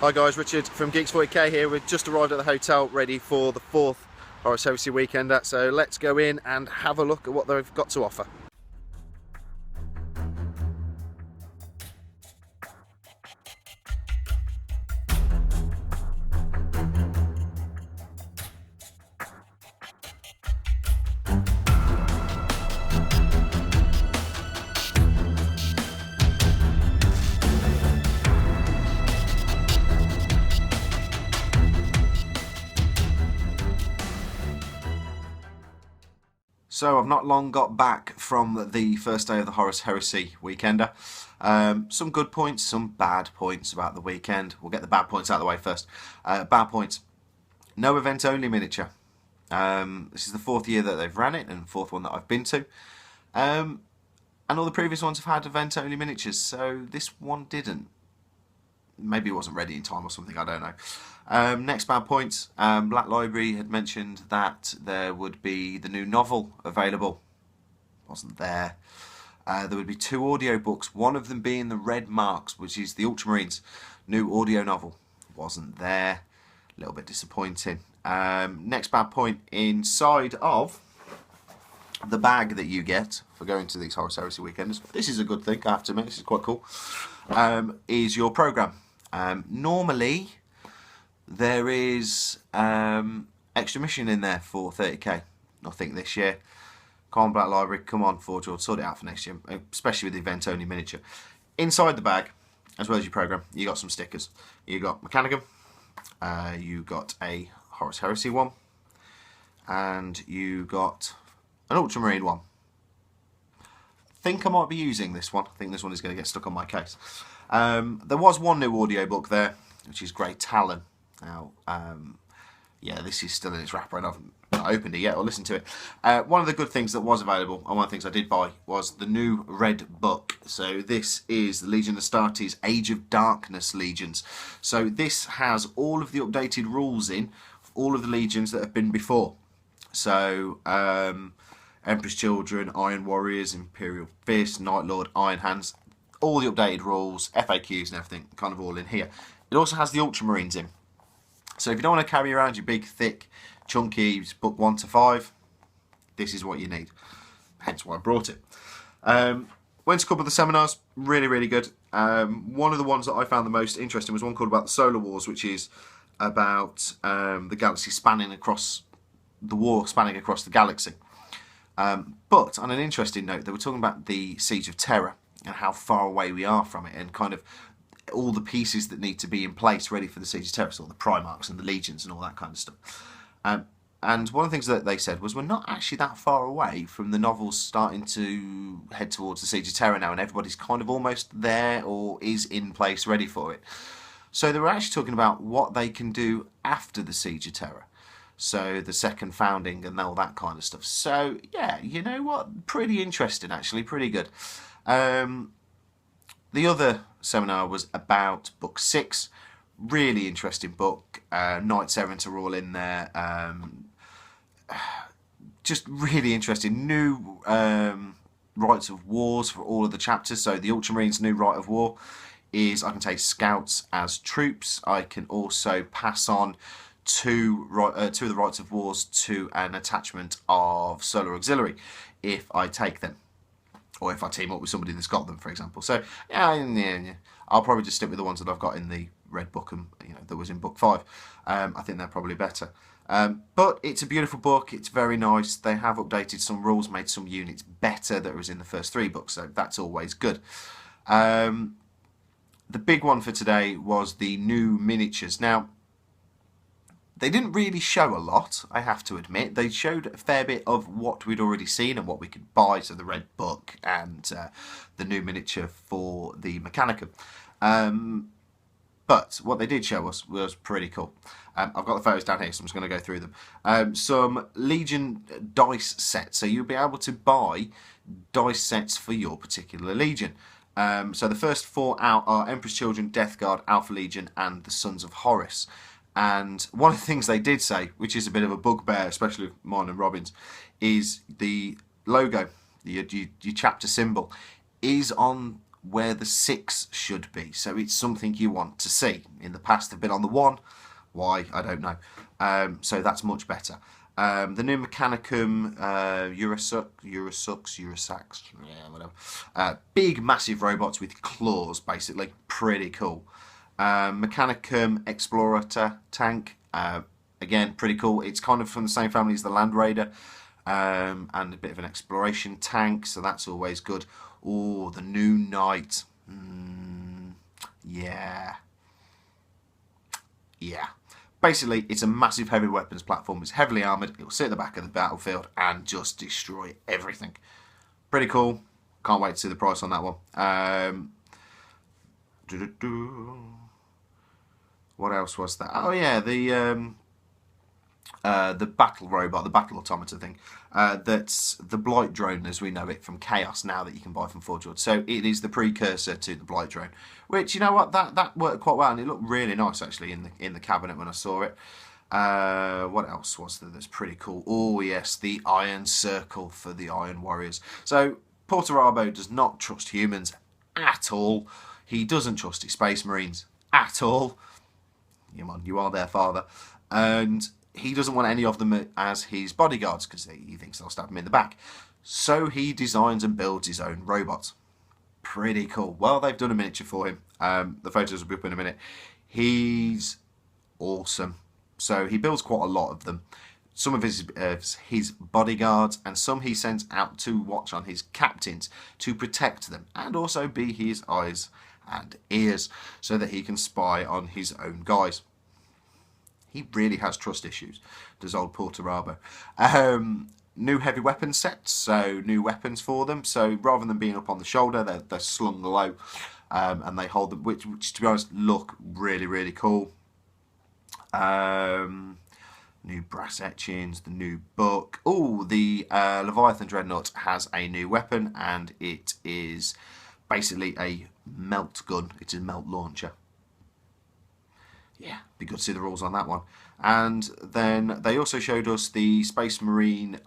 Hi guys, Richard from Geeks40k here. We've just arrived at the hotel ready for the 4th Horus Heresy Weekender, so let's go in and have a look at what they've got to offer. So I've not long got back from the first day of the Horus Heresy Weekender. Some good points, some bad points about the weekend. We'll get the bad points out of the way first. Bad points. No event only miniature. This is the 4th year that they've ran it and 4th one that I've been to. And all the previous ones have had event only miniatures, so this one didn't. Maybe it wasn't ready in time or something, I don't know. Next bad points. Black Library had mentioned that there would be the new novel available. Wasn't there. There would be 2 audiobooks, one of them being the Red Marks, which is the Ultramarines' new audio novel. Wasn't there. A little bit disappointing. Next bad point, inside of the bag that you get for going to these Horus Heresy Weekenders, this is a good thing, I have to admit, this is quite cool, is your programme. Normally there is extra mission in there for 30k. I think this year. Come on, Black Library, come on, Forge, sort it out for next year, especially with the event only miniature. Inside the bag, as well as your programme, you got some stickers. You got Mechanicum, you got a Horus Heresy one, and you got an Ultramarine one. I think I might be using this one. I think this one is going to get stuck on my case. There was one new audiobook there, which is Grey Talon. Now, yeah, this is still in its wrapper and I've not opened it yet or listened to it. One of the good things that was available, and one of the things I did buy, was the new Red Book. So this is the Legion Astartes Age of Darkness Legions. So this has all of the updated rules in, all of the legions that have been before. So, Emperor's Children, Iron Warriors, Imperial Fist, Night Lord, Iron Hands, all the updated rules, FAQs and everything, kind of all in here. It also has the Ultramarines in. So if you don't want to carry around your big, thick, chunky book 1 to 5, this is what you need. Hence why I brought it. Went to a couple of the seminars, really, really good. One of the ones that I found the most interesting was one called about the Solar Wars, which is about the galaxy spanning across, the war spanning across the galaxy. But on an interesting note, they were talking about the Siege of Terror and how far away we are from it, and kind of all the pieces that need to be in place ready for the Siege of Terror, so all the Primarchs and the Legions and all that kind of stuff. And one of the things that they said was we're not actually that far away from the novels starting to head towards the Siege of Terror now, and everybody's kind of almost there or is in place ready for it. So they were actually talking about what they can do after the Siege of Terror. So the second founding and all that kind of stuff. So yeah, you know what? Pretty interesting actually, pretty good. The other seminar was about book 6. Really interesting book. Knights Errant are all in there. Just really interesting. New rights of wars for all of the chapters. So the Ultramarines' new right of war is I can take scouts as troops. I can also pass on two of the rights of wars to an attachment of Solar Auxiliary if I take them, or if I team up with somebody that's got them, for example. So yeah, I'll probably just stick with the ones that I've got in the Red Book and that was in book 5. I think they're probably better. But it's a beautiful book. It's very nice. They have updated some rules, made some units better that was in the first 3 books, so that's always good. The big one for today was the new miniatures. Now, they didn't really show a lot, I have to admit. They showed a fair bit of what we'd already seen and what we could buy, so the Red Book and the new miniature for the Mechanicum. But what they did show us was pretty cool. I've got the photos down here, so I'm just going to go through them. Some Legion dice sets, so you'll be able to buy dice sets for your particular Legion. So the first 4 out are Emperor's Children, Death Guard, Alpha Legion, and the Sons of Horus. And one of the things they did say, which is a bit of a bugbear, especially with mine and Robin's, is the logo, your chapter symbol, is on where the 6 should be. So it's something you want to see. In the past, they've been on the 1. Why? I don't know. So that's much better. The new Mechanicum Eurosax, yeah, whatever. Big, massive robots with claws, basically. Pretty cool. Mechanicum Explorator tank. Again, pretty cool. It's kind of from the same family as the Land Raider. And a bit of an exploration tank, so that's always good. Oh, the new Knight. Yeah. Basically, it's a massive heavy weapons platform. It's heavily armoured. It will sit at the back of the battlefield and just destroy everything. Pretty cool. Can't wait to see the price on that one. What else was that? Oh yeah, the battle robot, the battle automata thing. That's the Blight drone as we know it from Chaos now, that you can buy from Forge World. So it is the precursor to the Blight drone, which, you know what, that worked quite well, and it looked really nice actually in the cabinet when I saw it. What else was there that's pretty cool? Oh yes, the Iron Circle for the Iron Warriors. So Portarabo does not trust humans at all. He doesn't trust his Space Marines at all. Come on, you are their father. And he doesn't want any of them as his bodyguards because he thinks they'll stab him in the back. So he designs and builds his own robots. Pretty cool. Well, they've done a miniature for him. The photos will be up in a minute. He's awesome. So he builds quite a lot of them. Some of his bodyguards, and some he sends out to watch on his captains to protect them and also be his eyes and ears so that he can spy on his own guys. He really has trust issues, does old Portarabo. New heavy weapons sets, so new weapons for them. So rather than being up on the shoulder, they're slung low, and they hold them, which to be honest look really, really cool. New brass etchings, the new book. Oh, the Leviathan Dreadnought has a new weapon, and it is basically a melt gun. It's a melt launcher. Yeah, be good to see the rules on that one. And then they also showed us the Space Marine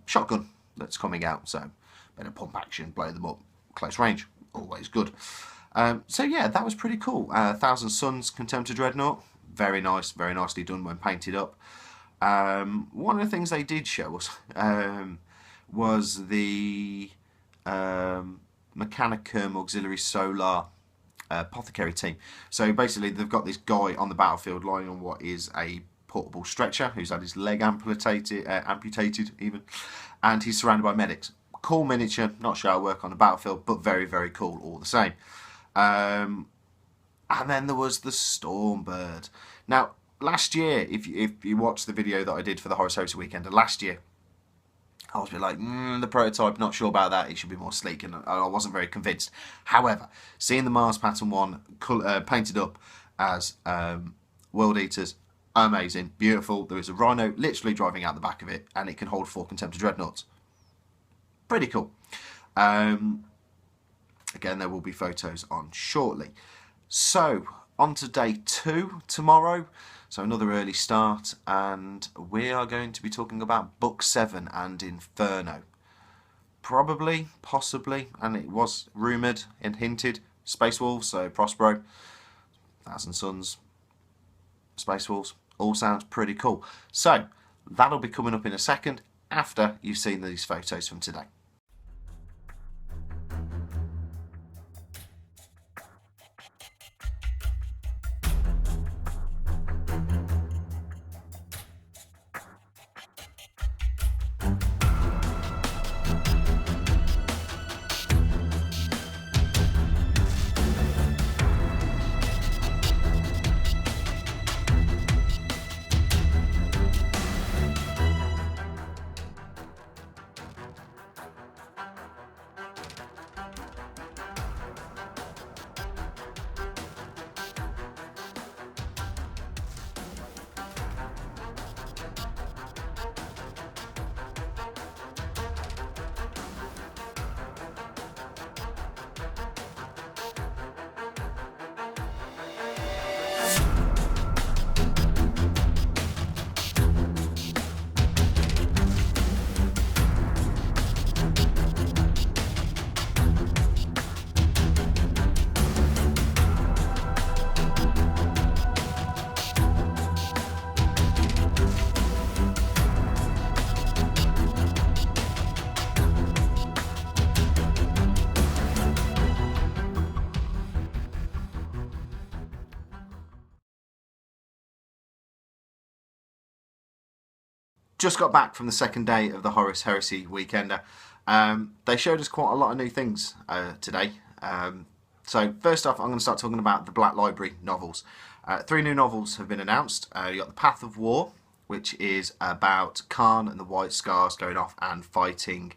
shotgun that's coming out. So, better pump action, blow them up, close range, always good. So yeah, that was pretty cool. 1000 Suns Contemptor Dreadnought, very nice, very nicely done when painted up. One of the things they did show us was the Mechanicum Auxiliary Solar Apothecary team. So basically they've got this guy on the battlefield lying on what is a portable stretcher who's had his leg amputated even, and he's surrounded by medics. Cool miniature, not sure how it work on the battlefield, but very, very cool all the same. And then there was the Stormbird. Now last year, if you watched the video that I did for the Horus Heresy Weekender last year, I was a bit like, the prototype, not sure about that, it should be more sleek, and I wasn't very convinced. However, seeing the Mars Pattern one painted up as World Eaters, amazing, beautiful. There is a Rhino literally driving out the back of it, and it can hold 4 Contemptor Dreadnoughts. Pretty cool. Again, there will be photos on shortly. So, on to day 2 tomorrow. So another early start, and we are going to be talking about Book 7 and Inferno. Probably, possibly, and it was rumoured and hinted, Space Wolves, so Prospero, 1000 Suns, Space Wolves, all sounds pretty cool. So, that'll be coming up in a second after you've seen these photos from today. just got back from the second day of the Horus Heresy Weekender. They showed us quite a lot of new things today. So first off, I'm going to start talking about the Black Library novels. 3 new novels have been announced. You got The Path of War, which is about Khan and the White Scars going off and fighting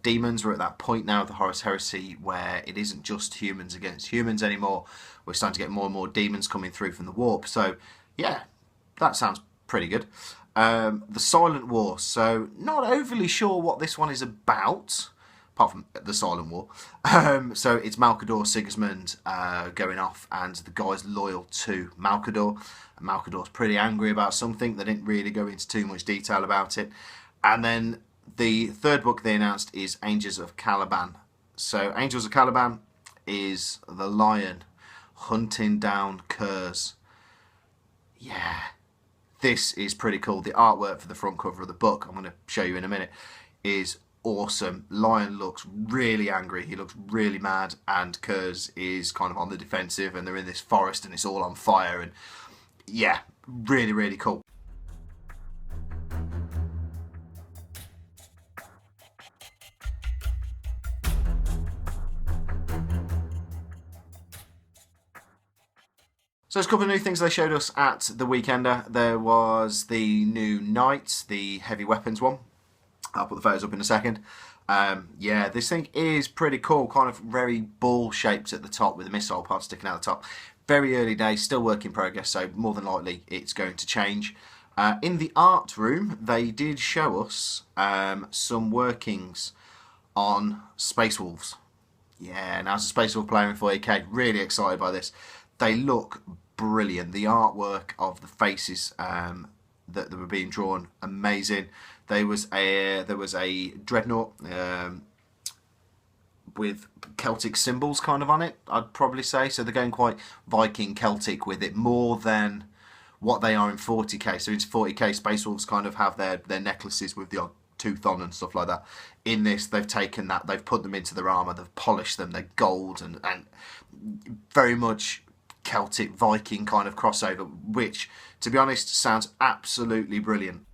demons. We're at that point now of the Horus Heresy where it isn't just humans against humans anymore. We're starting to get more and more demons coming through from the warp. So yeah, that sounds pretty good. The Silent War. So not overly sure what this one is about, apart from the Silent War. So it's Malcador Sigismund going off, and the guy's loyal to Malcador. And Malcador's pretty angry about something. They didn't really go into too much detail about it. And then the third book they announced is Angels of Caliban. So Angels of Caliban is the lion hunting down curs. Yeah, this is pretty cool. The artwork for the front cover of the book, I'm going to show you in a minute, is awesome. Lion looks really angry. He looks really mad, and Kurz is kind of on the defensive, and they're in this forest and it's all on fire, and yeah, really, really cool. So there's a couple of new things they showed us at the Weekender. There was the new Knights, the heavy weapons one. I'll put the photos up in a second. Yeah, this thing is pretty cool. Kind of very ball-shaped at the top with a missile pod sticking out the top. Very early days, still work in progress, so more than likely it's going to change. In the art room, they did show us some workings on Space Wolves. Yeah, now as a Space Wolf player in 40k, really excited by this. They look brilliant. The artwork of the faces that were being drawn, amazing. There was a dreadnought with Celtic symbols kind of on it, I'd probably say. So they're going quite Viking Celtic with it, more than what they are in 40k. So in 40k, Space Wolves kind of have their necklaces with the odd tooth on and stuff like that. In this, they've taken that, they've put them into their armour, they've polished them, they're gold, and very much Celtic Viking kind of crossover, which, to be honest, sounds absolutely brilliant.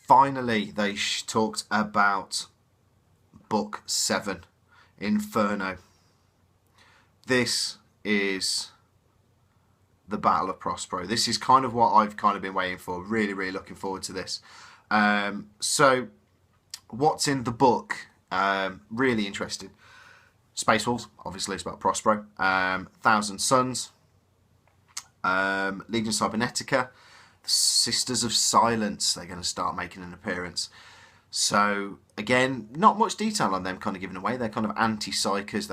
Finally, they talked about Book 7, Inferno. This is the Battle of Prospero. This is kind of what I've kind of been waiting for. Really, really looking forward to this. So, what's in the book? Really interested. Space Wolves, obviously it's about Prospero. Thousand Suns. Legion Cybernetica. The Sisters of Silence. They're going to start making an appearance. So, again, not much detail on them kind of given away. They're kind of anti-psychers.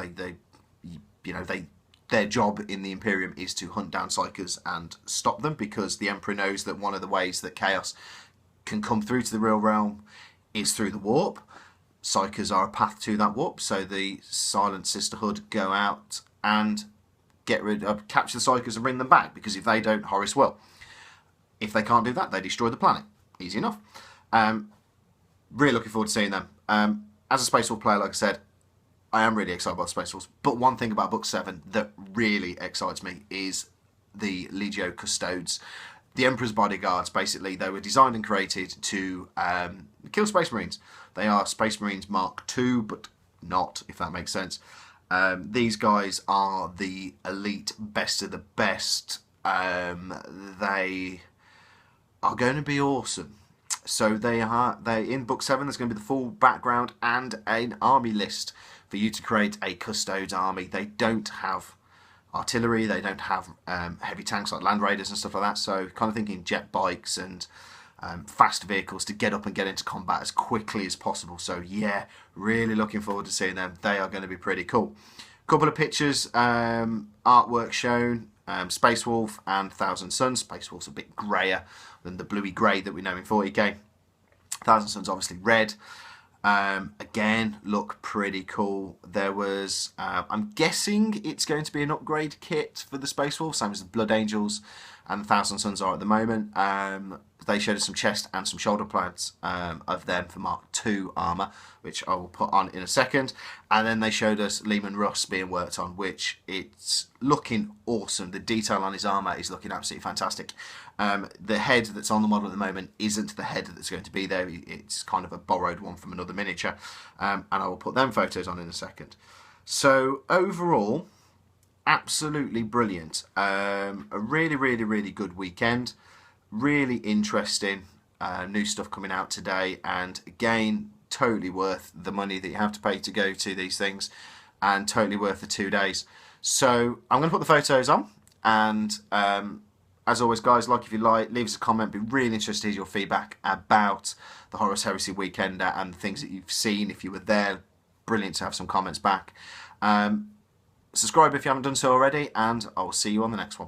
Their job in the Imperium is to hunt down psychers and stop them, because the Emperor knows that one of the ways that chaos can come through to the real realm is through the warp. Psychers are a path to that warp, so the Silent Sisterhood go out and capture the psychers and bring them back, because if they don't, Horus will. If they can't do that, they destroy the planet. Easy enough. Really looking forward to seeing them. As a Space Wolf player, like I said, I am really excited about Space Wolves. But one thing about Book 7 that really excites me is the Legio Custodes. The Emperor's bodyguards, basically, they were designed and created to kill Space Marines. They are Space Marines Mark II, but not, if that makes sense. These guys are the elite best of the best. They are going to be awesome. So they in Book 7, there's going to be the full background and an army list for you to create a Custodes army. They don't have artillery, they don't have heavy tanks like Land Raiders and stuff like that, so kind of thinking jet bikes and fast vehicles to get up and get into combat as quickly as possible. So yeah, really looking forward to seeing them. They are going to be pretty cool. Couple of pictures, artwork shown, Space Wolf and Thousand Suns. Space Wolf's a bit greyer than the bluey grey that we know in 40k. Thousand Suns obviously red. Again, look pretty cool. There was, I'm guessing it's going to be an upgrade kit for the Space Wolf, same as the Blood Angels and the Thousand Suns are at the moment. they showed us some chest and some shoulder pads of them for Mark II armour, which I will put on in a second. And then they showed us Lehman Russ being worked on, which it's looking awesome. The detail on his armour is looking absolutely fantastic. The head that's on the model at the moment isn't the head that's going to be there. It's kind of a borrowed one from another miniature. And I will put them photos on in a second. So overall, absolutely brilliant. A really, really, really good weekend. Really interesting new stuff coming out today, and again, totally worth the money that you have to pay to go to these things, and totally worth the 2 days. So I'm going to put the photos on, and as always, guys, like if you like, leave us a comment. Be really interested to hear your feedback about the Horus Heresy Weekender and the things that you've seen. If you were there, brilliant to have some comments back. Subscribe if you haven't done so already, and I'll see you on the next one.